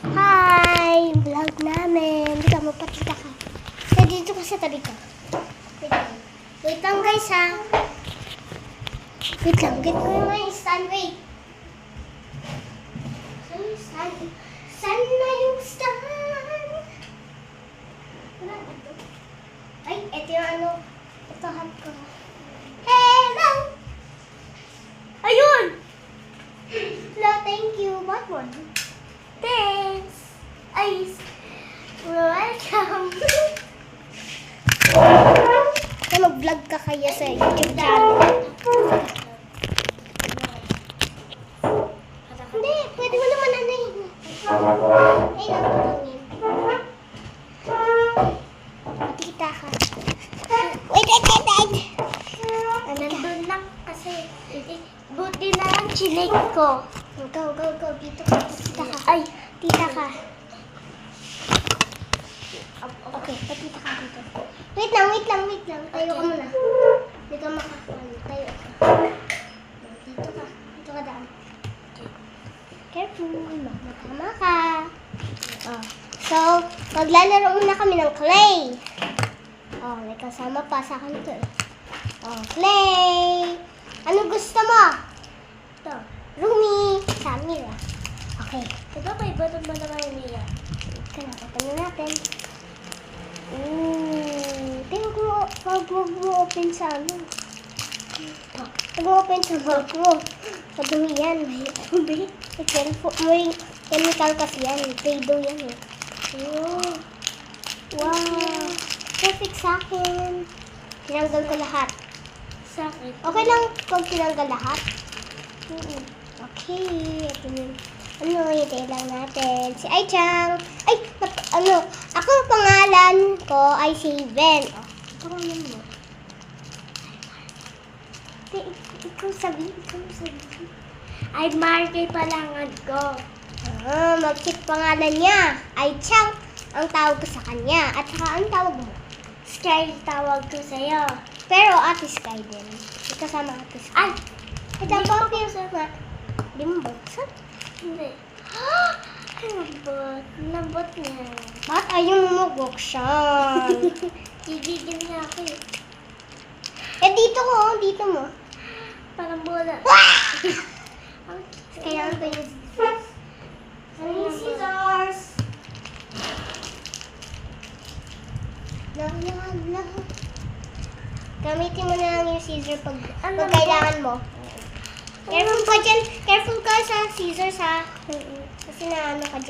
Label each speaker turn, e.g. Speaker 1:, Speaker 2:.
Speaker 1: Hi! Vlog namin. Dito, magpakita ka. Kaya dito ka sa tabi ko. Wait lang guys ha. Wait lang. Get ko yung stand. Wait. Saan yung stand? Saan na yung stand? Wala dito. Ay, ito yung ano. Ito hat ko. Hello! Ayun! Hello, thank you. What one? Thanks! Ay, welcome! Mag-vlog ka kaya sa YouTube channel. Hindi, pwede mo naman ano yun. Ay, nakatangin. Makikita ka. Wait. Nandun lang kasi. Buti na lang chinig ko. Go. Dito ka. Tita ka. Ay, tita ka. Okay, patita ka dito. Wait lang. Tayo ka muna. Hindi ka makakaano. Tayo ka. Dito ka daan. Careful. Matama ka. Oh. So, maglalaro muna kami ng clay. Oh, may kasama pa sa akin ito eh. Oh, clay. Ano gusto mo? Ito. Rumi. Samira. Okay. Ito pa iba ito ba naman yung Mira? Tingnan natin. Pag mag-open sa ano. Pag-open sa bag mo. Madumi yan. May chemical kasi yan. Play-doh yan eh. Oh. Wow. Perfect sa akin. Tinanggal ko lahat. Sa akin. Okay lang kung tinanggal lahat? Okay. Ito yun. Hintay lang natin. Si Ai-chan. Ay, ako pangalan ko ay si Ben. Pangalan mo. Ikaw sabi. Ay, Marky palangan ko. Mag-check pangalan niya. Ai-chan ang tawag ko sa kanya. At saka ang tawag mo? Sky tawag ko sa'yo. Pero Ate Sky din. Kasama Ate Sky. Ay! Ito ang pang-piercer na. Di mo buksan? Hindi. Lambot niya. Bakit ayaw mo mag-buksan? Gigigil niya ako eh. Dito mo. Parang bola. Kaya ito yung scissors. Ano yung scissors? Lang. Gamitin mo na lang yung scissors pag kailangan mo. Careful ka sa scissors ha. Kasi naano ka dyan.